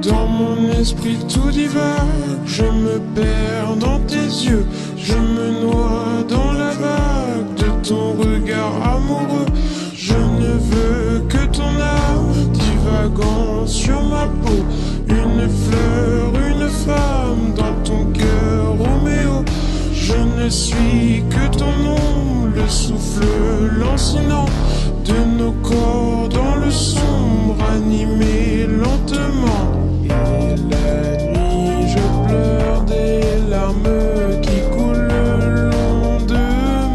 Dans mon esprit tout divague, je me perds dans tes yeux, je me noie dans la vague de ton regard amoureux. Je ne veux que ton âme divagant sur ma peau, une fleur, une femme dans ton cœur, Roméo. Je ne suis que ton nom, le souffle lancinant de nos corps dans le sombre, animé lentement. Et la nuit, je pleure des larmes qui coulent le long de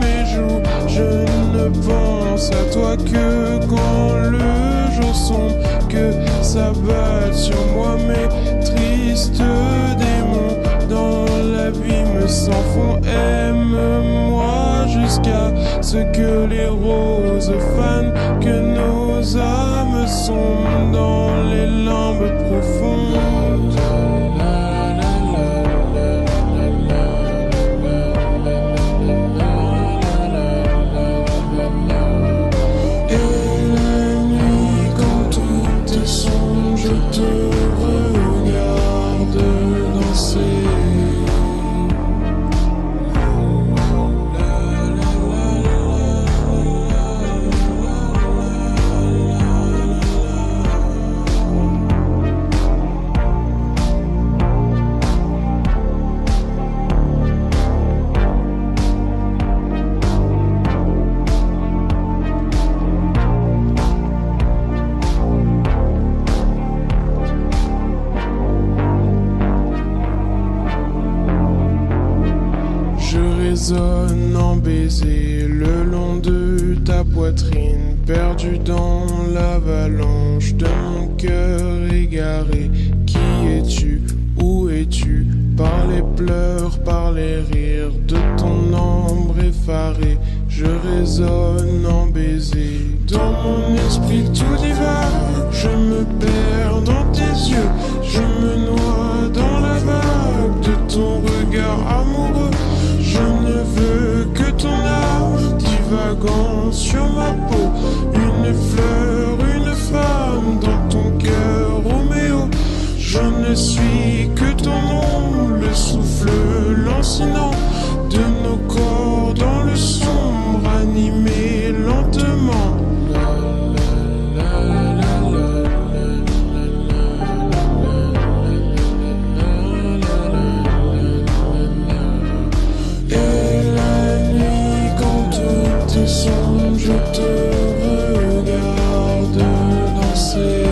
mes joues. Je ne pense à toi que quand le jour sombre, que s'abattent sur moi mes tristes démons. Dans l'abîme sans fond, aime-moi jusqu'à ce que les roses fanent, que nos âmes sont dans les limbes profondes. Et la nuit, quand tout est sombre, je te regarde danser. Résonne en baiser le long de ta poitrine, perdu dans l'avalanche de mon cœur égaré. Qui es-tu? Où es-tu? Par les pleurs, par les rires de ton ombre effarée, je résonne en baiser. Dans mon esprit tout divague, je me perds dans tes yeux, je me noie dans la vague de ton regard amoureux. Je ne veux que ton âme divagant sur ma peau, une fleur, une femme dans ton cœur, Roméo. Je ne suis que ton nom, le souffle lancinant de nos corps dans le sombre, animé lentement. Je te regarde danser.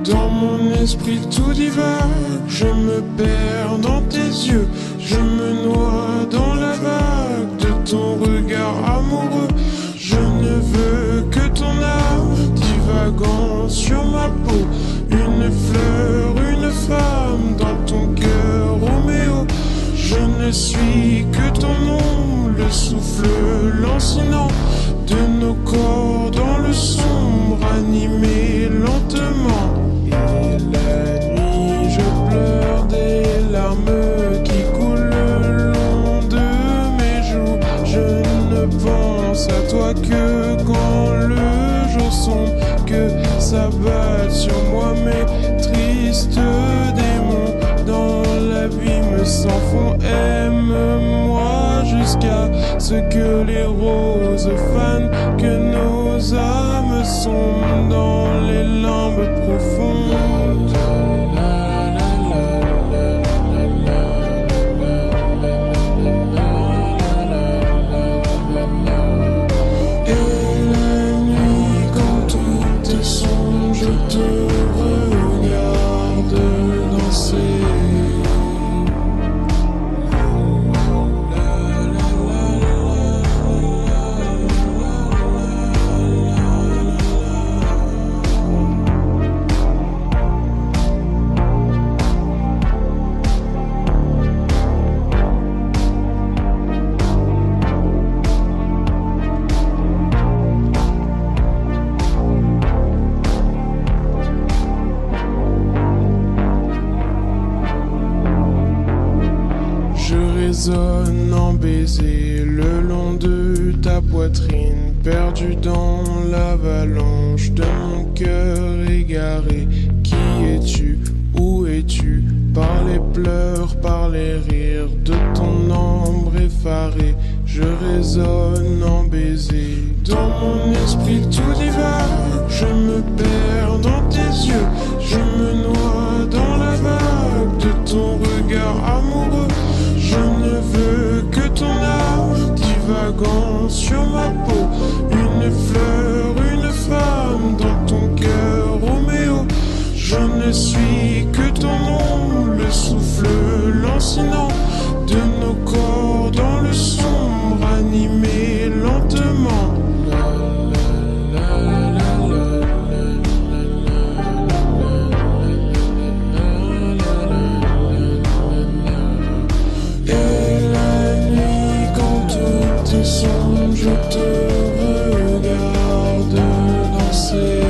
Dans mon esprit tout divague, je me perds dans tes yeux, je me noie dans la vague de ton regard amoureux. Je ne veux que ton âme divagant sur ma peau, une fleur, une femme dans ton cœur, Roméo. Je ne toi que quand le jour sombre, que s'abattent sur moi mes tristes démons. Dans l'abîme sans fond, aime-moi jusqu'à ce que les roses fanent, que nos âmes sombrent dans les limbes profondes. Je te regarde danser. Résonne en baiser le long de ta poitrine, perdu dans l'avalanche de mon cœur égaré. Qui es-tu? Où es-tu? Par les pleurs, par les rires de ton ombre effarée, je résonne en baiser. Dans mon esprit tout divague, je me perds dans tes yeux, je me noie dans la vague de ton regard amoureux. Je ne veux que ton âme divagant sur ma peau, une fleur, une femme dans ton cœur, Roméo. Je ne suis que ton nom, le souffle lancinant de nos corps dans le sombre, animé lentement. Je te regarde danser.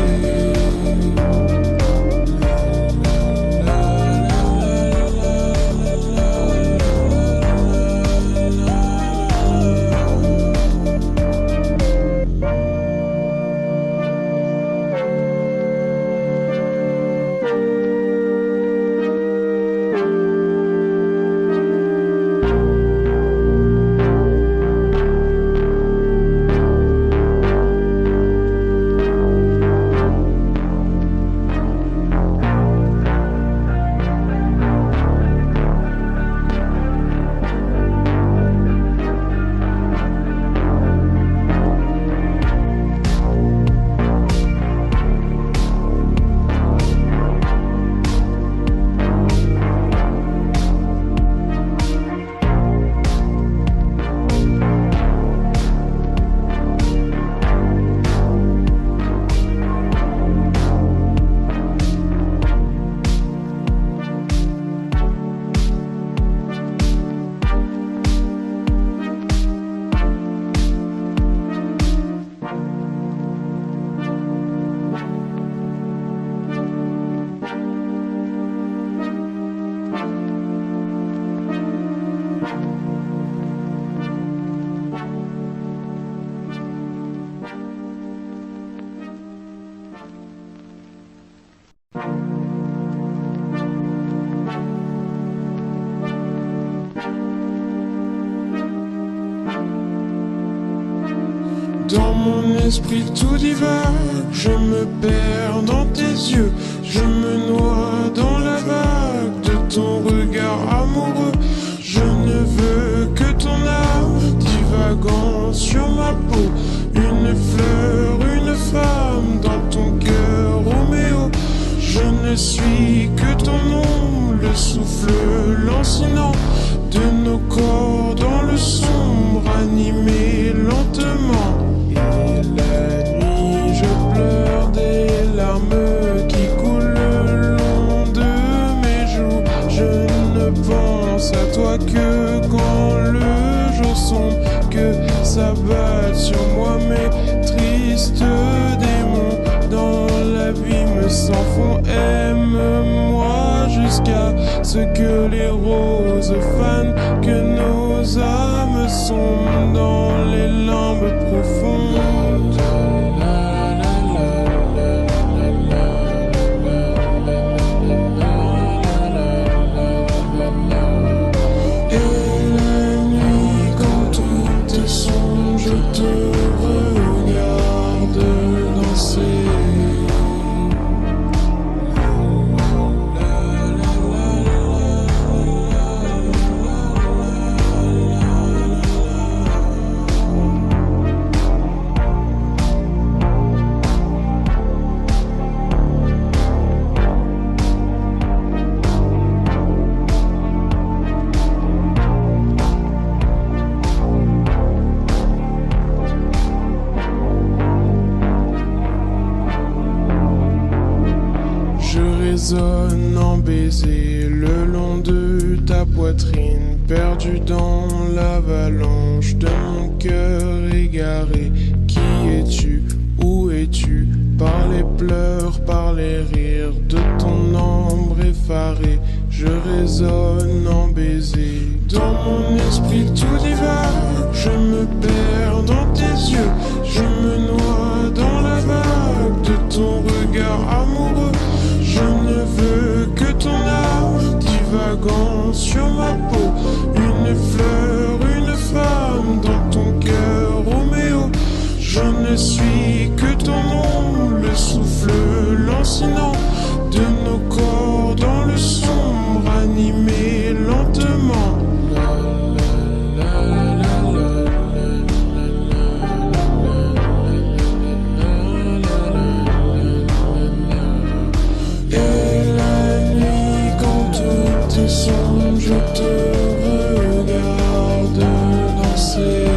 Dans mon esprit tout divague, je me perds dans tes yeux, je me noie dans la vague de ton regard amoureux. Je ne veux que ton âme divagant sur ma peau, une fleur, une femme dans ton cœur, Roméo. Je ne suis que ton nom, le souffle lancinant de nos corps dans le sombre, animé lentement. Et la nuit je pleure des larmes qui coulent le long de mes joues. Je ne pense à toi que quand le jour sombre, que s'abattent sur moi mes tristes démons. Dans l'abîme sans fond, aime-moi jusqu'à ce que les roses fanent, que nos âmes sombrent dans les limbes profondes. résonne en baiser le long de ta poitrine, perdu dans l'avalanche de mon cœur égaré. Qui es-tu? Où es-tu? Par les pleurs, par les rires de ton ombre effarée, je résonne en baiser. Dans mon esprit tout divague, je me perds dans tes yeux, je me noie dans la vague de ton regard amoureux. Je ne veux que ton âme divagant sur ma peau, une fleur, une femme dans ton cœur, Roméo. Je ne suis que ton nom, le souffle lancinant de nos corps dans le sombre, animé lentement. Et la nuit, quand tout est sombre, je te regarde danser.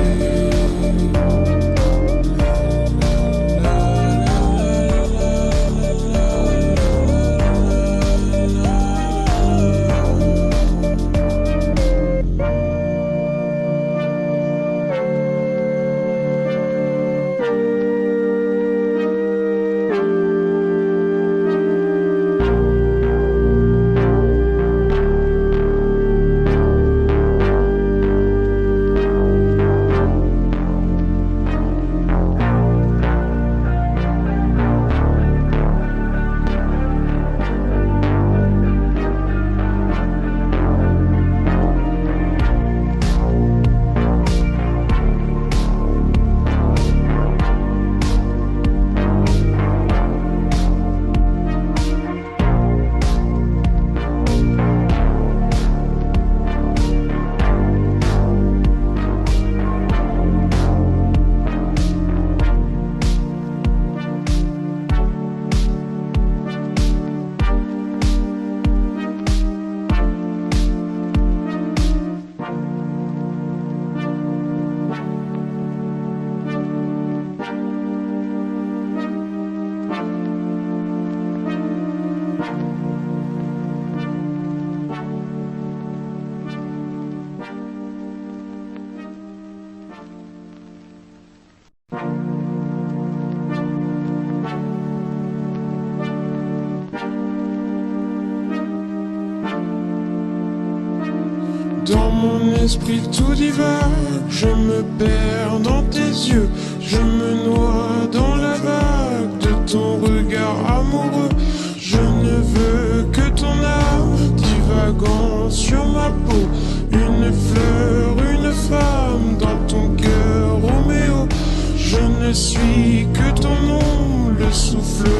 Dans mon esprit tout divague, je me perds dans tes yeux, je me noie dans la vague de ton regard amoureux. Je ne veux que ton âme divagant sur ma peau, une fleur, une femme dans ton cœur, Roméo. Je ne suis que ton nom, le souffle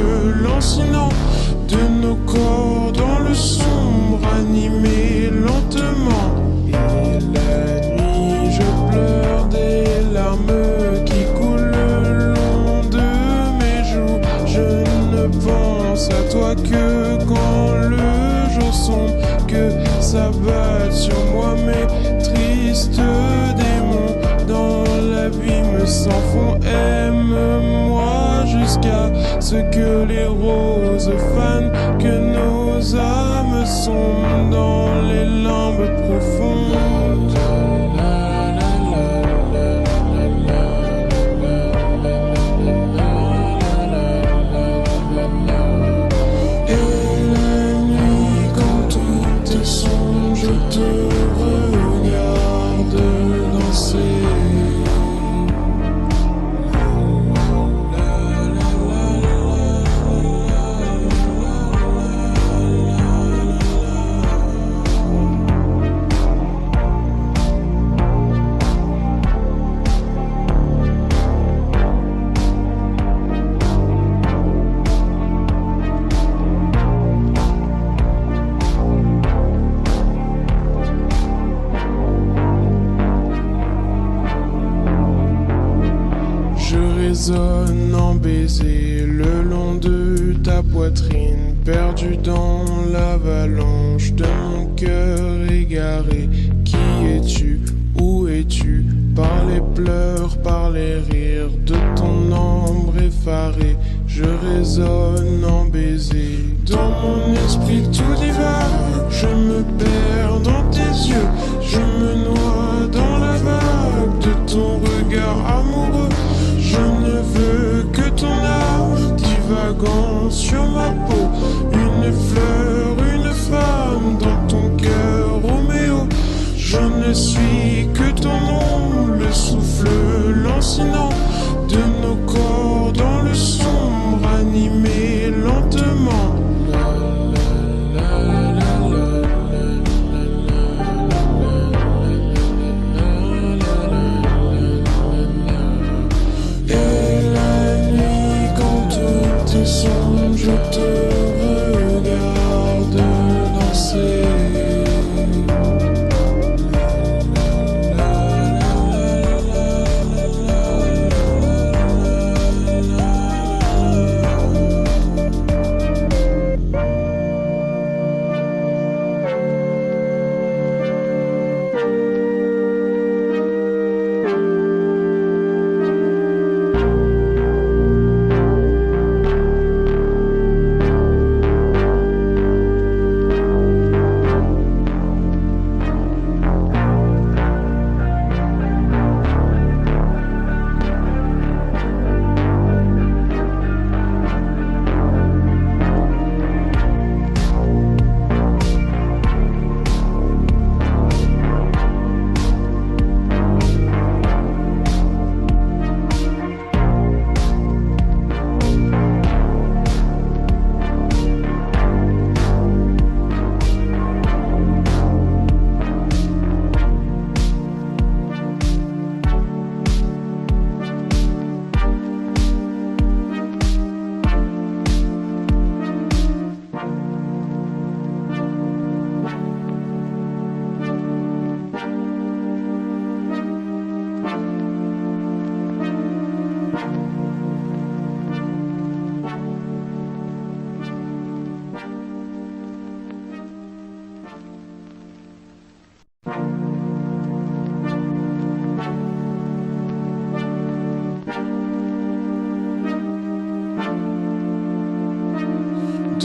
lancinant de nos corps dans le sombre, animé lentement. Et la nuit, je pleure des larmes qui coulent le long de mes joues. Je ne pense à toi que quand le jour sombre, que s'abattent sur moi mes tristes démons. Dans l'abîme sans fond, aime-moi jusqu'à ce que les roses fanent, que nos âmes sont dans les limbes profondes. Et la nuit, quand tout est sombre, je te regarde danser. Résonne en baiser le long de ta poitrine, perdu dans l'avalanche de mon cœur égaré. Qui es-tu? Où es-tu? Par les pleurs, par les rires de ton ombre effarée, je résonne en baiser. Dans mon esprit tout divague, je me perds dans tes yeux, je me noie dans la vague de ton regard amoureux. Je ne veux que ton âme divagant sur ma peau, une fleur, une femme dans ton cœur, Roméo. Je ne suis que ton nom, le souffle lancinant de nos corps dans le sombre, animé lentement. Et la nuit, quand tout est sombre, je te regarde danser.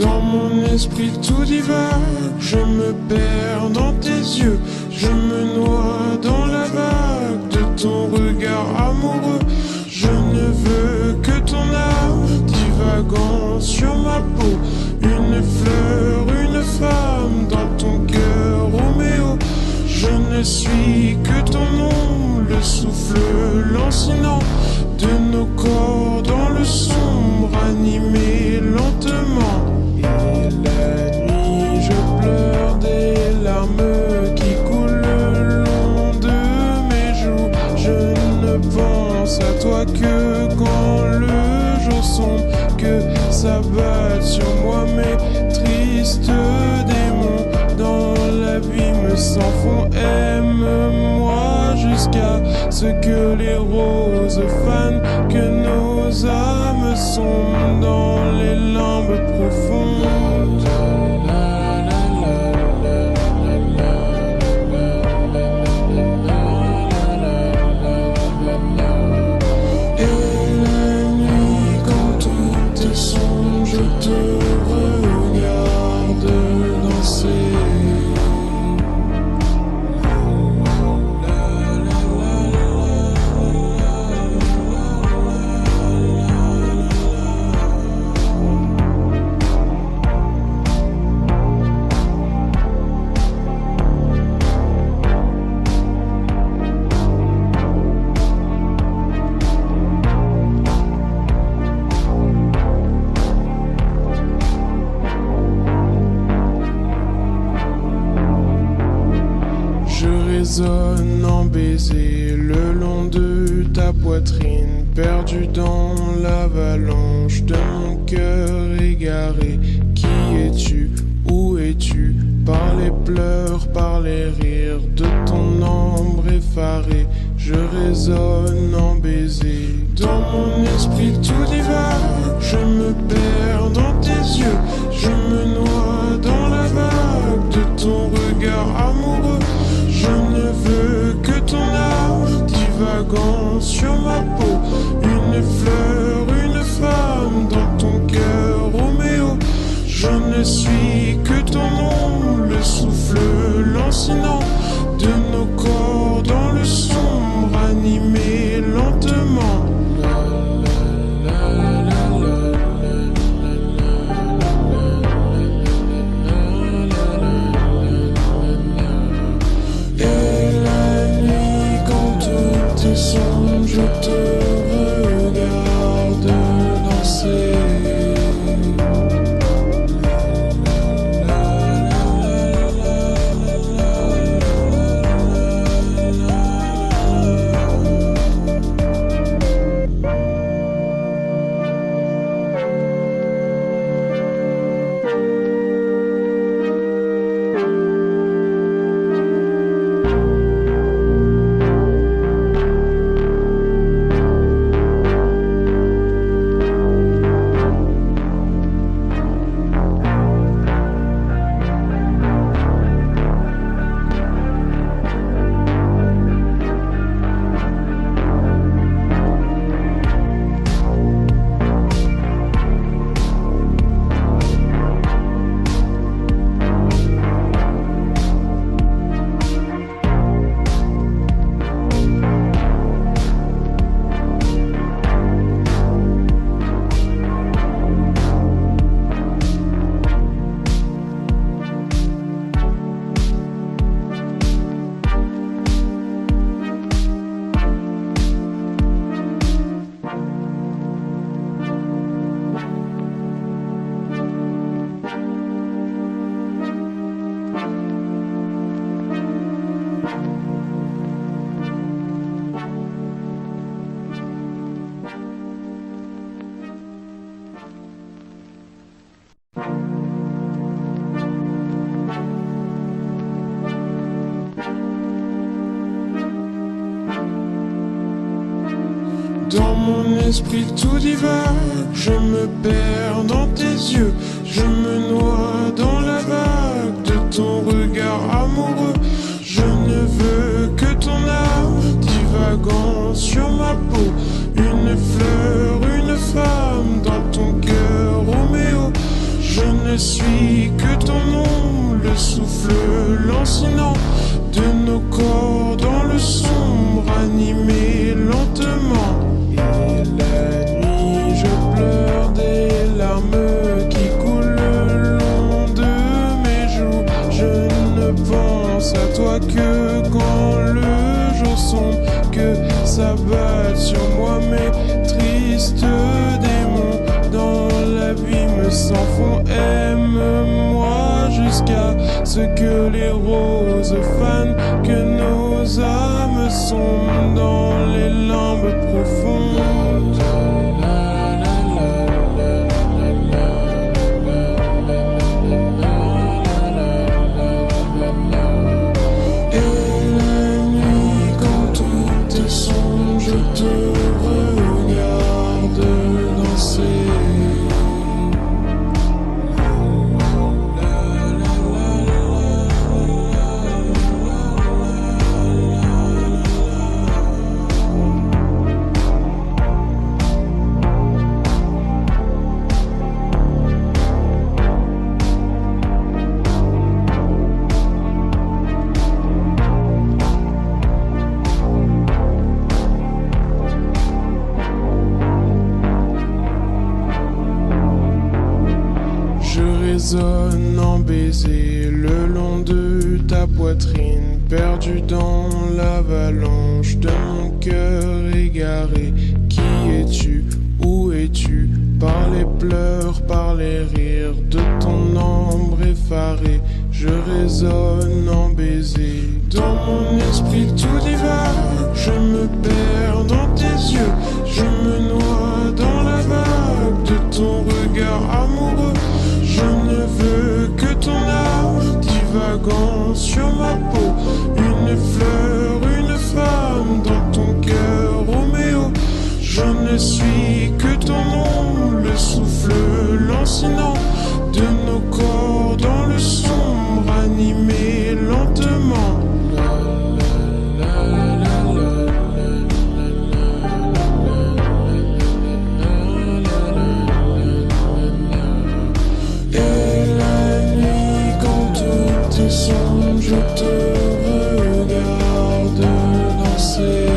Dans mon esprit tout divague, je me perds dans tes yeux, je me noie dans la vague de ton regard amoureux. Je ne veux que ton âme divagant sur ma peau, une fleur, une femme dans ton cœur, Roméo. Je ne suis que ton nom, le souffle lancinant de nos corps dans le sombre, animé lentement. Et la nuit, je pleure des larmes qui coulent le long de mes joues. Je ne pense à toi que quand le jour sombre, que s'abattent sur moi mes tristes démons. Dans l'abîme sans fond, aime-moi jusqu'à ce que les roses fanent, que nos âmes sont dans les limbes profondes. Et la nuit, quand tout est sombre, je te regarde danser. Résonne en baiser le long de ta poitrine, perdu dans l'avalanche de mon cœur égaré. Qui es-tu? Où es-tu? Par les pleurs, par les rires de ton ombre effarée, je résonne en baiser. Dans mon esprit tout divague, je me perds dans tes yeux, je me noie dans la vague de ton regard amoureux. Je ne veux que ton âme divagant sur ma peau, une fleur, une femme dans ton cœur, Roméo. Je ne Dans mon esprit tout divague, je me perds dans tes yeux, je me noie dans la vague de ton regard amoureux. Je ne veux que ton âme divagant sur ma peau, une fleur, une femme dans ton cœur, Roméo. Je ne suis que ton nom, le souffle lancinant de nos corps dans le sombre, animé lentement. Et la nuit, je pleure des larmes qui coulent le long de mes joues. Je ne pense à toi que quand le jour sombre, que s'abattent sur moi mes tristes démons. Dans l'abîme sans fond, aime-moi jusqu'à ce que les roses fanent, que nos âmes sont dans les limbes profondes. Et la nuit, quand tout est sombre, je te regarde danser. Résonne en baiser le long de ta poitrine, perdu dans l'avalanche de mon cœur égaré. Qui es-tu? Où es-tu? Par les pleurs, par les rires de ton ombre effarée, je résonne en baiser. Dans mon esprit tout divague, je me perds dans tes yeux, je me noie dans la vague de ton regard amoureux. Je ne veux que ton âme divagant sur ma peau, une fleur, une femme dans ton cœur, Roméo. Je ne suis que ton nom, le souffle lancinant de nos corps dans le sombre, animé lentement. Je te regarde danser.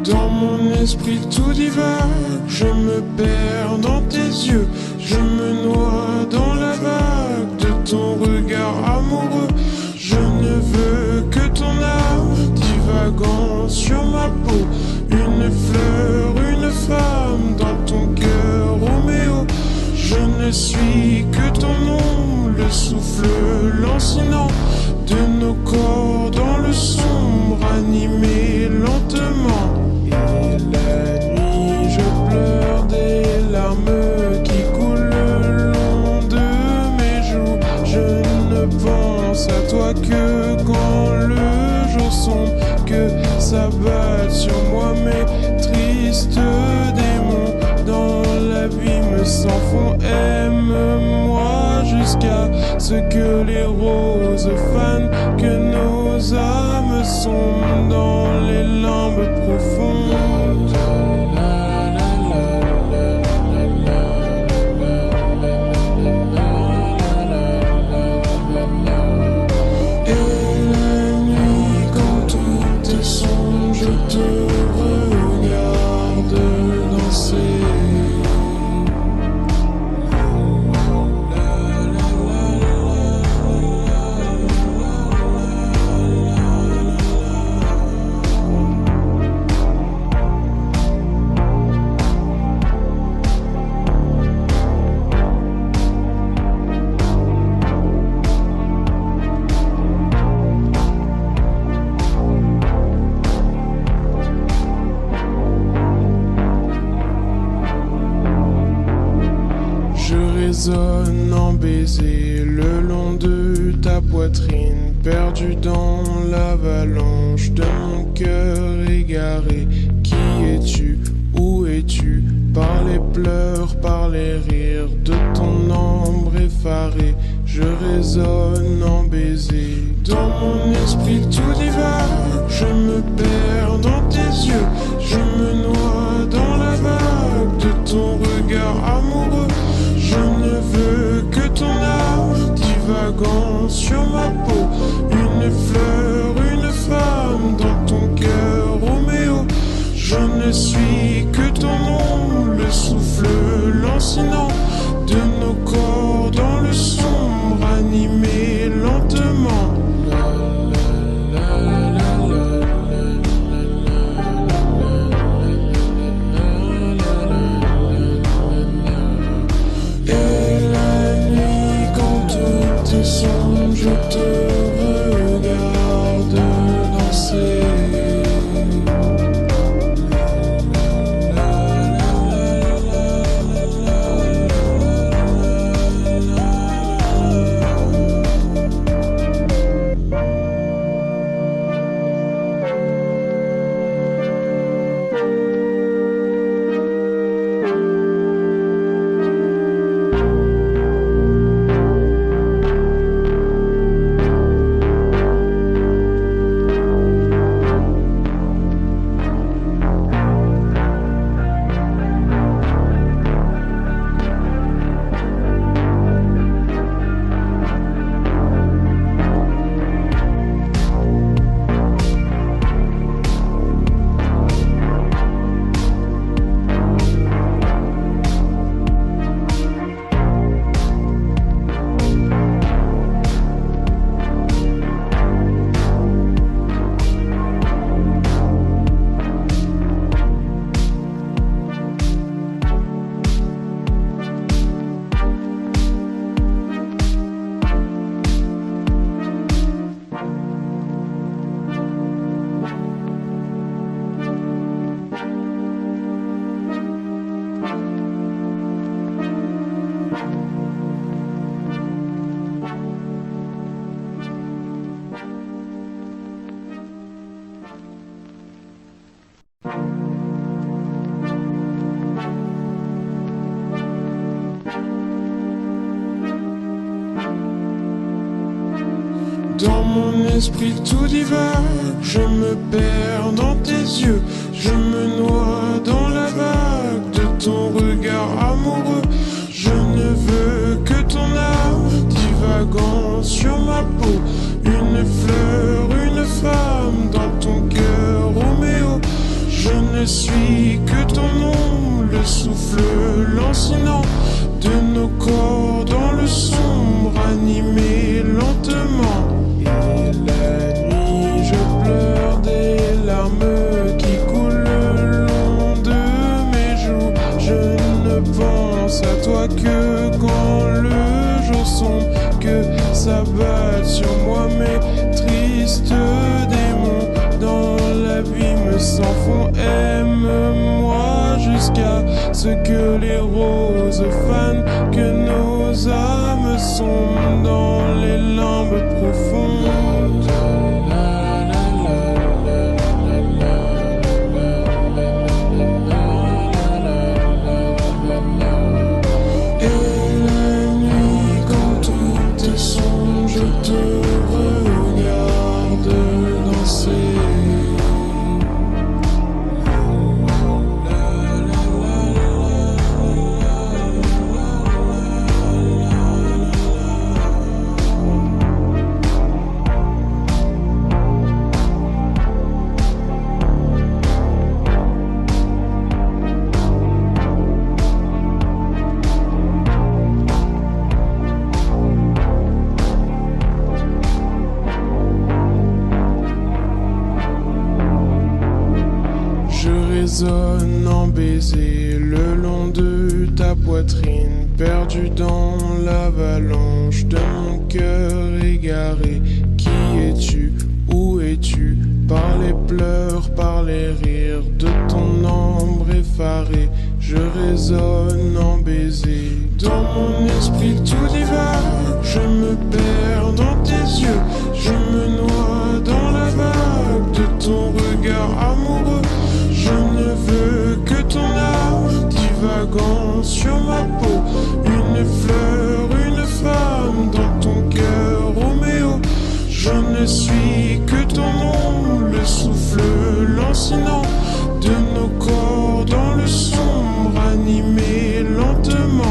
Dans mon esprit tout divague, je me perds dans tes yeux, je me noie dans la vague de ton regard amoureux. Je ne suis que ton nom, le souffle lancinant de nos corps dans le sombre, animé lentement. Et la nuit, je pleure des larmes qui coulent le long de mes joues. Je ne pense à toi que quand le jour sombre, que s'abattent sur moi mes tristes démons. Dans l'abîme sans fond, aime-moi jusqu'à ce que les roses fanent, que nos âmes sont dans les limbes profondes. Et la nuit, quand tout est sombre, je te regarde danser. Résonne en baiser le long de ta poitrine, perdu dans l'avalanche de mon cœur égaré. Qui es-tu? Où es-tu? Par les pleurs, par les rires de ton ombre effarée, je résonne en baiser. Dans mon esprit tout divague, je me perds dans tes yeux, je me noie dans la vague de ton regard amoureux. Je ne veux que ton âme divagant sur ma peau, une fleur, une femme dans ton cœur, Roméo. Je ne suis que ton nom, le souffle lancinant de nos corps dans le sombre, animé lentement. Je te regarde danser. Dans mon esprit tout divague, je me perds dans tes yeux, je me noie dans la vague de ton regard amoureux. Je ne veux que ton âme divagant sur ma peau, une fleur, une femme dans ton cœur, Roméo. Je ne suis que ton nom, le souffle lancinant de nos corps dans le sombre, animé lentement. Et la nuit, je pleure des larmes qui coulent le long de mes joues. Je ne pense à toi que quand s'abattent sur moi, mes tristes démons dans l'abîme s'en font. Aime-moi jusqu'à ce que les roses fanent, que nos âmes sont dans les limbes profondes. Je te regarde danser. Résonne en baiser le long de ta poitrine, perdu dans l'avalanche de mon cœur égaré. Qui es-tu? Où es-tu? Par les pleurs, par les rires de ton ombre effarée, je résonne en baiser. Dans mon esprit tout divague, je me perds dans tes yeux, je me noie dans la vague de ton regard amoureux. Je ne veux que ton âme divagant sur ma peau, une fleur, une femme dans ton cœur, Roméo. Je ne suis que ton nom, le souffle lancinant de nos corps dans le sombre, animé lentement.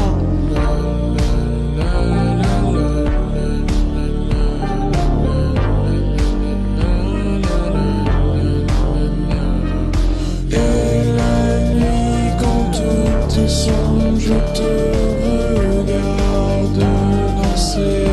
Je te regarde danser.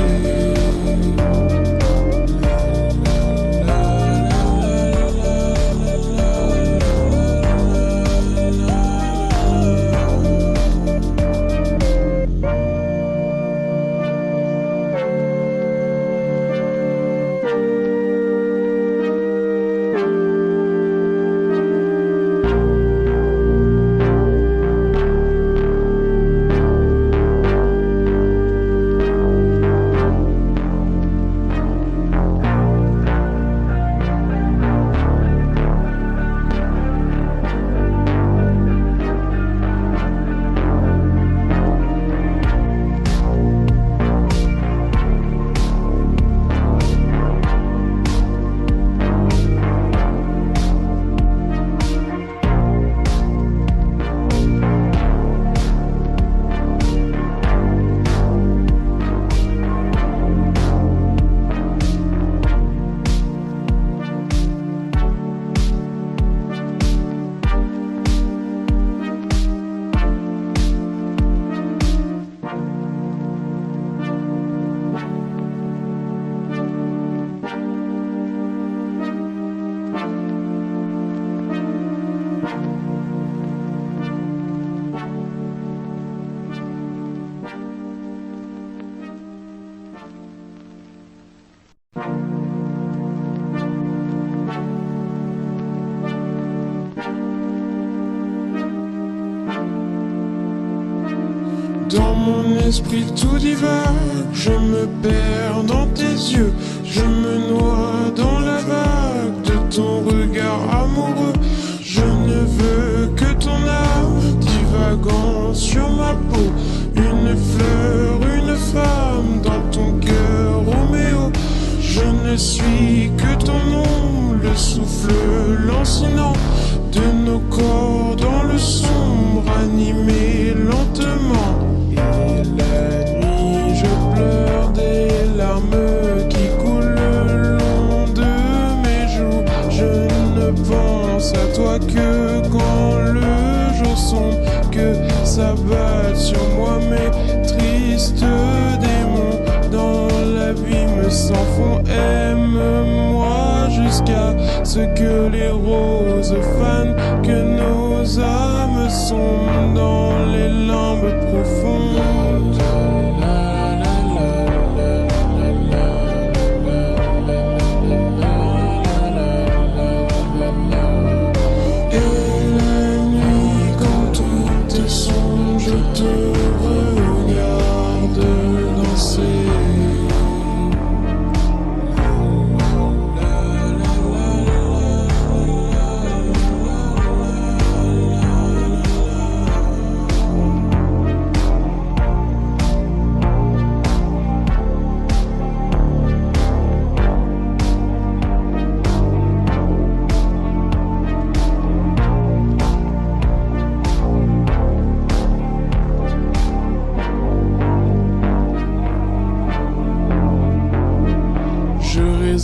Dans mon esprit tout divague, je me perds dans tes yeux, je me noie dans la vague de ton regard amoureux. Je ne veux que ton âme divagant sur ma peau, une fleur, une femme dans ton cœur, Roméo. Je ne suis que ton nom, le souffle lancinant de nos corps dans le sombre, animé lentement. Et la nuit je pleure des larmes qui coulent le long de mes joues. Je ne pense à toi que quand le jour sombre, que s'abattent sur moi mes tristes démons dans l'abîme sans fond. Aime-moi jusqu'à ce que les roses fanent, que nos âmes sont dans les limbes profondes.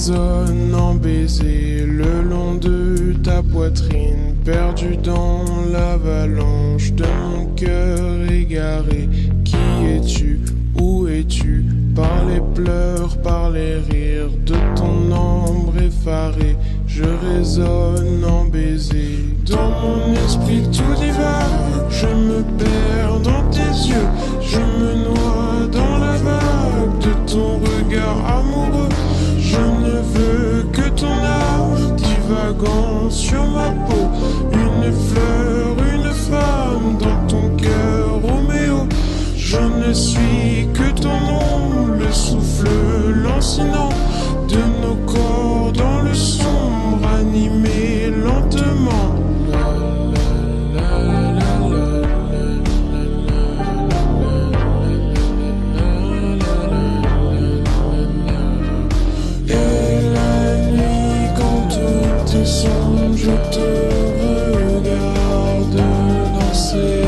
résonne en baiser le long de ta poitrine, perdu dans l'avalanche de mon cœur égaré. Qui es-tu? Où es-tu? Par les pleurs, par les rires de ton ombre effarée, je résonne en baiser. Dans mon esprit tout divague, je me perds dans tes yeux, je me noie dans la vague de ton regard amoureux. Je ne veux que ton âme divagant sur ma peau, une fleur, une femme dans ton cœur, Roméo. Je ne suis que ton nom, le souffle lancinant de nos corps dans le sombre, animé lentement. Et la nuit, quand tout est sombre, je te regarde danser.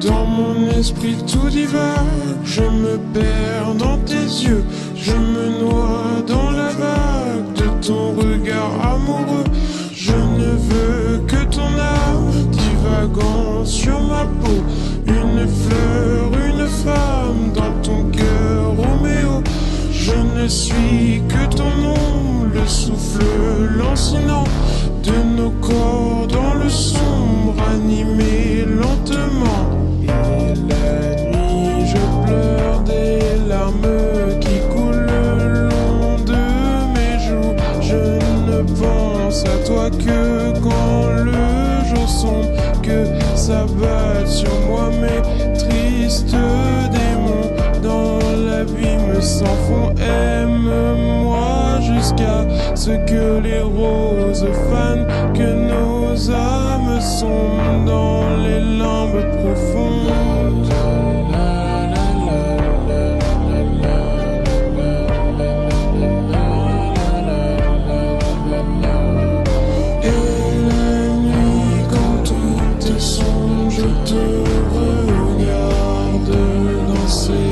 Dans mon esprit tout divague, je me perds dans tes yeux, je me noie dans la vague de ton regard amoureux. Je ne veux que ton âme divagant sur ma peau, une fleur, une femme dans ton cœur, Roméo. Je ne suis que ton nom, le souffle lancinant de nos corps dans le sombre, animé lentement. Et la nuit, je pleure des larmes qui coulent le long de mes joues. Je ne pense à toi que quand le jour sombre, que s'abattent sur moi mes tristes démons. Dans l'abîme sans fond, aime-moi jusqu'à ce que les roses fanent, que nos âmes sont dans les limbes profondes. Et la nuit, quand tout est sombre, je te regarde danser.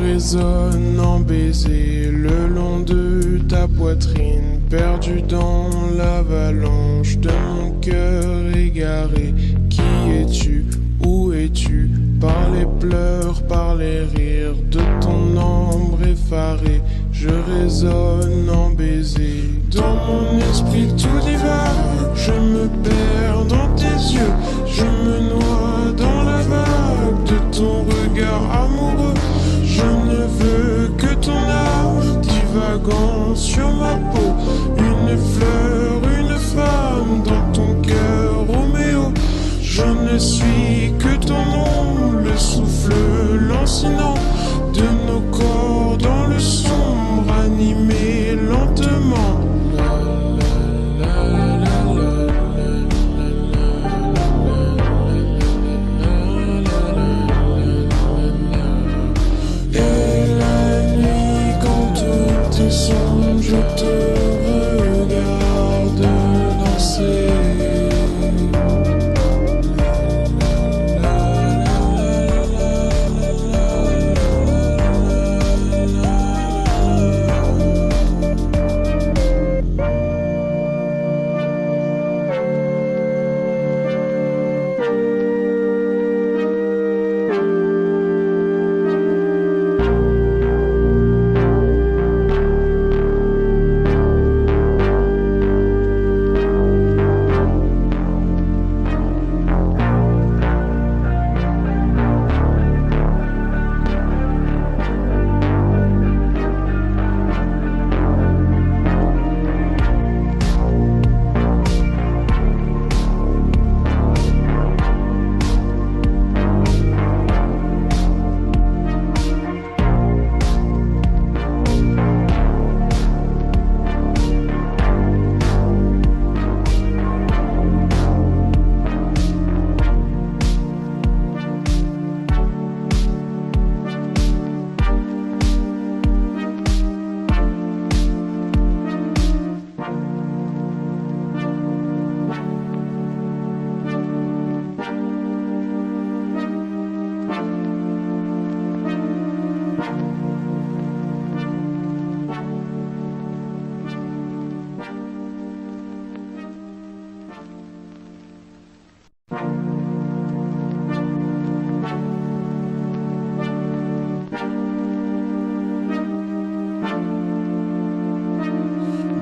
Résonne en baiser le long de ta poitrine, perdu dans l'avalanche de mon cœur égaré. Qui es-tu? Où es-tu? Par les pleurs, par les rires de ton ombre effarée, je résonne en baiser. Dans mon esprit tout divague, je me perds dans tes yeux, je me noie dans la vague de ton regard amoureux. Je ne veux que ton âme divagant sur ma peau, une fleur, une femme dans ton cœur, Roméo. Je ne suis que ton nom, le souffle lancinant de nos corps dans le sombre, animé lentement. Et la nuit, quand tout est sombre, je te regarde danser.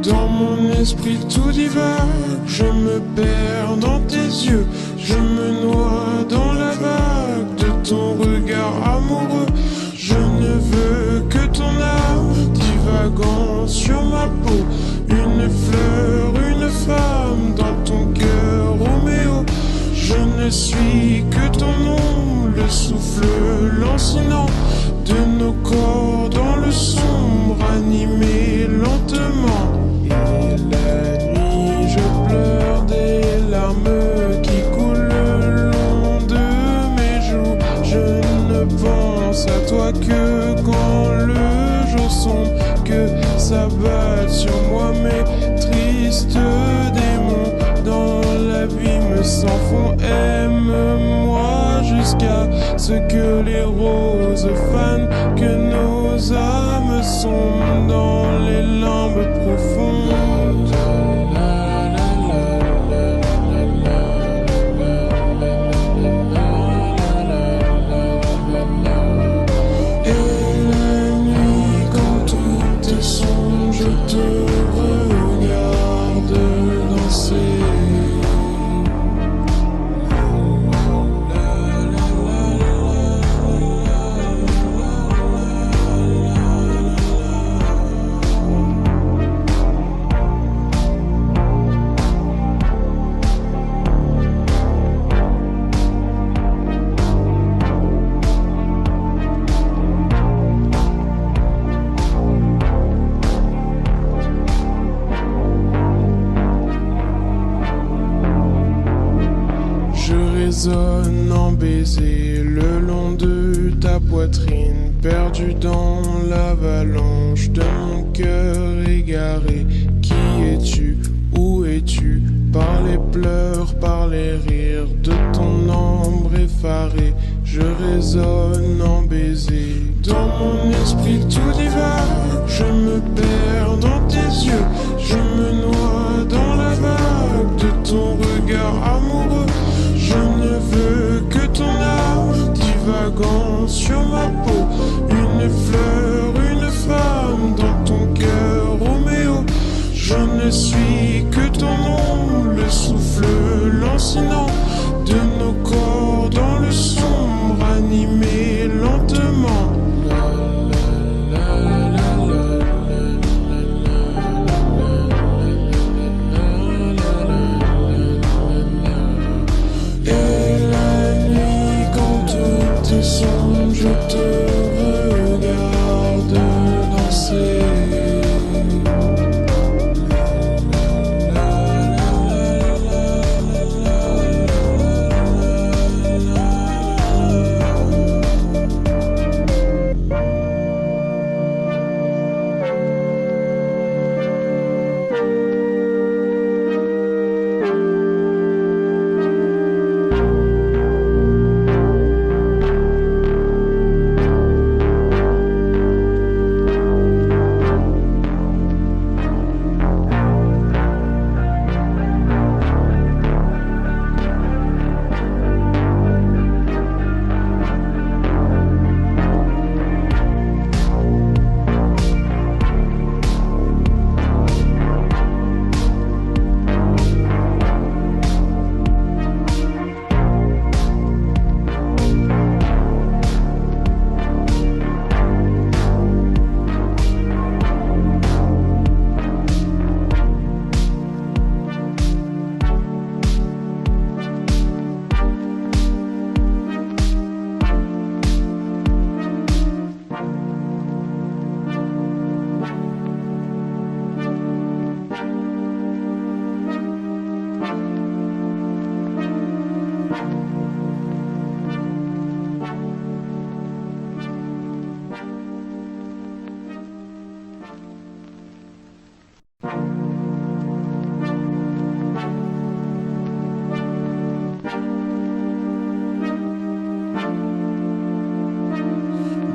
Dans mon esprit tout divague, je me perds dans tes yeux, je me noie dans la vague de ton regard amoureux. Je ne veux que ton âme divagant sur ma peau, une fleur, une femme dans ton cœur, Roméo. Je ne suis que ton nom, le souffle lancinant de nos corps dans le sombre, animé lentement. Et la nuit, je pleure des larmes qui coulent le long de mes joues. Je ne pense à toi que quand le jour sombre, que s'abattent sur moi mes tristes démons. Dans l'abîme sans fond, aime-moi jusqu'à ce que les roses fanent, que nos âmes sont dans les limbes profondes. Et la nuit, quand tout est sombre, je te regarde danser. Je résonne en baiser le long de ta poitrine, perdu dans l'avalanche de mon cœur égaré. Qui es-tu? Où es-tu? Par les pleurs, par les rires de ton ombre effarée, je résonne en baiser. Dans mon esprit tout divague, je me perds dans tes yeux, je me noie dans la vague de ton regard amoureux. Je ne veux que ton âme divagant sur ma peau, une fleur, une femme dans ton ne suis que ton nom, le souffle lancinant de nos corps dans le sombre, animé lentement. Et la nuit, quand tout est sombre, je te regarde danser.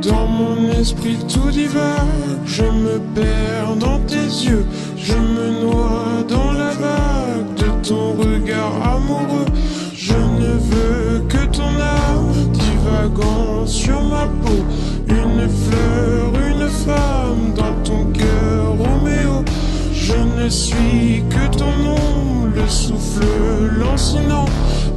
Dans mon esprit tout divague, je me perds dans tes yeux, je me noie dans la vague de ton regard amoureux. Je ne veux que ton âme divagant sur ma peau, une fleur, une femme dans ton cœur, Roméo. Je ne suis que ton nom, le souffle lancinant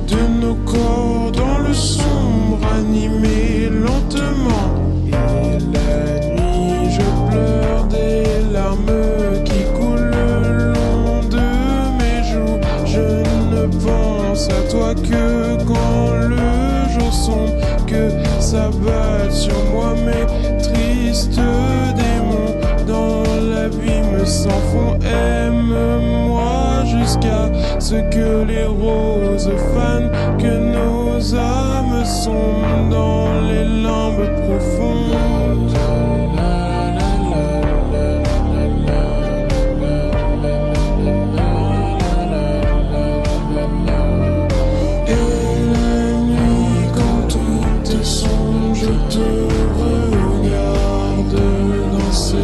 de nos corps dans le sombre, animé lentement. Et la nuit, je pleure des larmes qui coulent le long de mes joues. Je ne pense à toi que quand le jour sombre, que s'abattent sur moi mes tristes démons. Dans l'abîme sans fond, aime-moi jusqu'à ce que les roses fanent, que nos âmes sont dans les limbes profondes. Et la nuit, quand tout est sombre, je te regarde danser.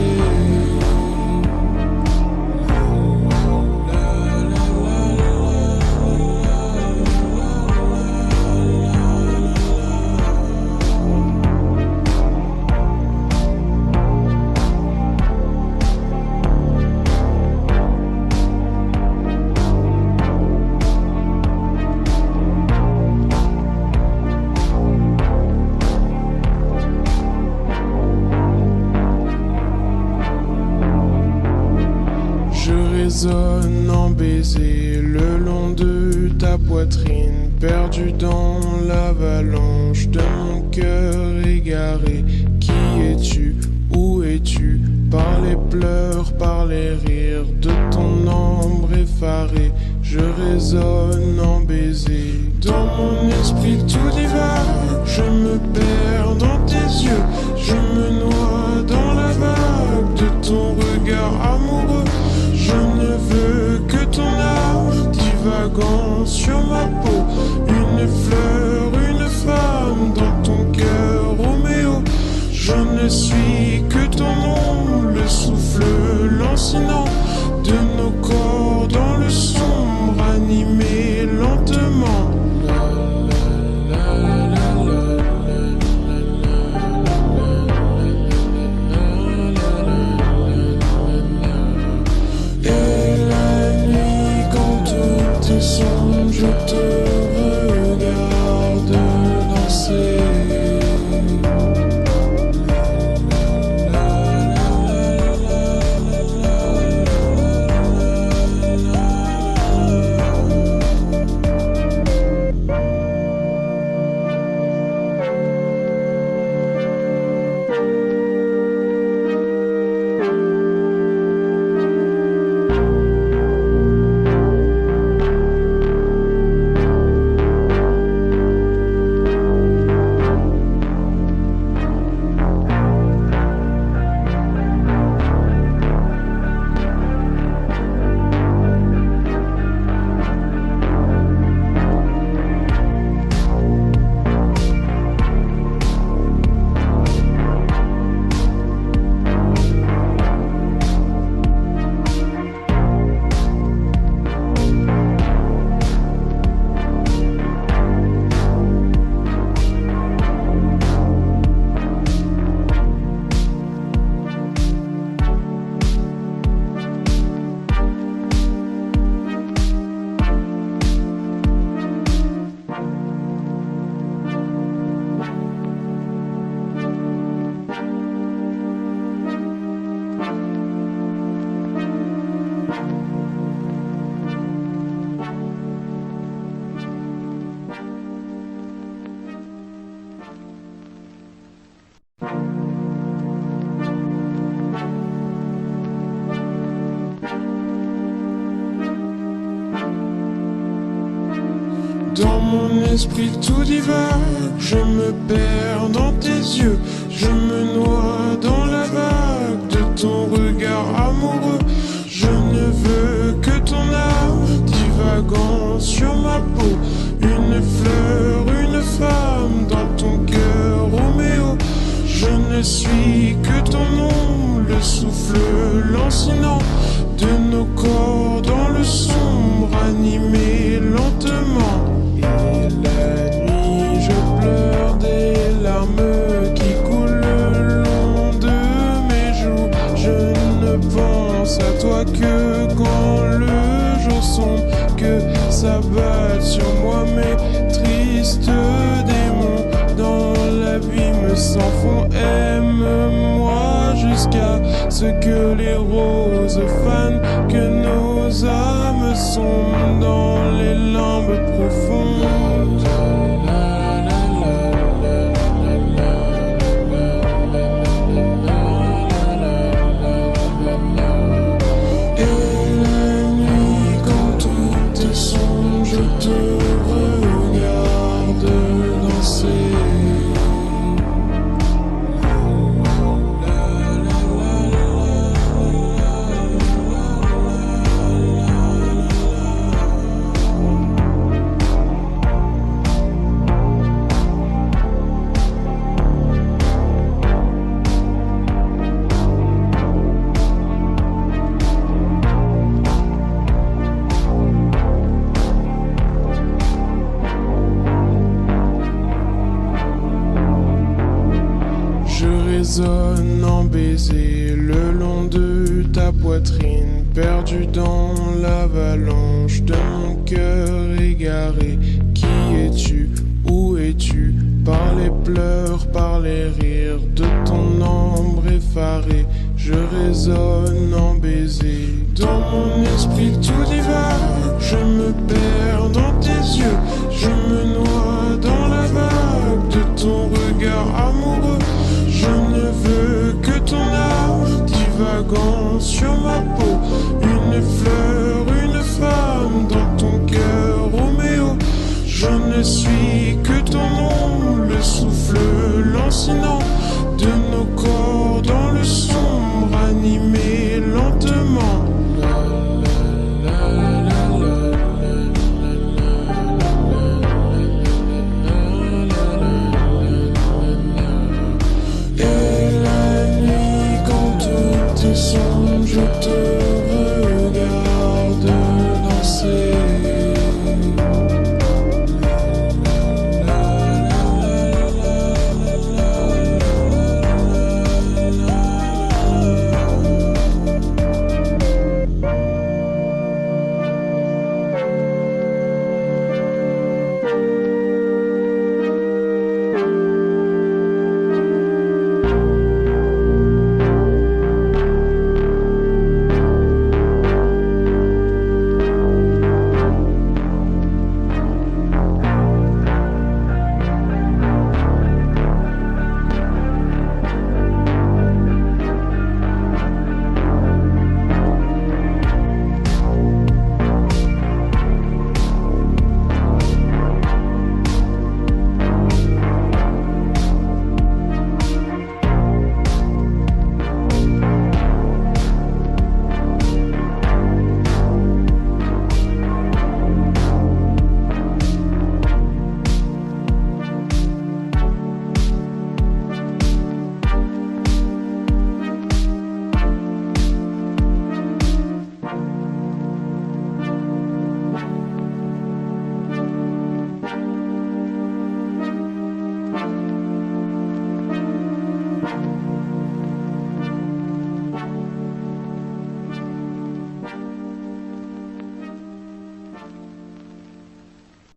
Résonne en baiser le long de ta poitrine, perdu dans l'avalanche de mon cœur égaré. Qui es-tu? Où es-tu? Par les pleurs, par les rires de ton ombre effarée, je résonne en baiser. Dans mon esprit tout divague, je me perds dans tes yeux, je me noie dans la vague de ton regard amoureux. Je ne veux que ton âme divagant sur ma peau, une fleur, une femme dans ton cœur, Roméo. Je ne suis que ton nom, le souffle lancinant de nos corps dans le sombre, animé lentement. Et la mon esprit tout divague, je me perds dans tes yeux, je me noie dans la vague de ton regard amoureux. Je ne veux que ton âme divagant sur ma peau, une fleur, une femme dans ton cœur, Roméo. Je ne suis que ton nom, le souffle lancinant de nos corps dans le sombre, animé lentement. Et la nuit, je pleure des larmes qui coulent le long de mes joues. Je ne pense à toi que quand le jour sombre, que s'abattent sur moi mes tristes démons. Dans l'abîme sans fond, aime-moi jusqu'à ce que les roses fanent, que nos âmes sont dans les limbes profondes. Et la nuit, quand tout est sombre, je te regarde danser. Je résonne en baiser le long de ta poitrine, perdu dans l'avalanche de mon cœur égaré. Qui es-tu? Où es-tu? Par les pleurs, par les rires de ton ombre effarée, je résonne en baiser. Dans mon esprit tout divague, je me perds dans tes yeux, je me noie dans la vague de ton regard amoureux. Je ne veux que ton âme divagant sur ma peau,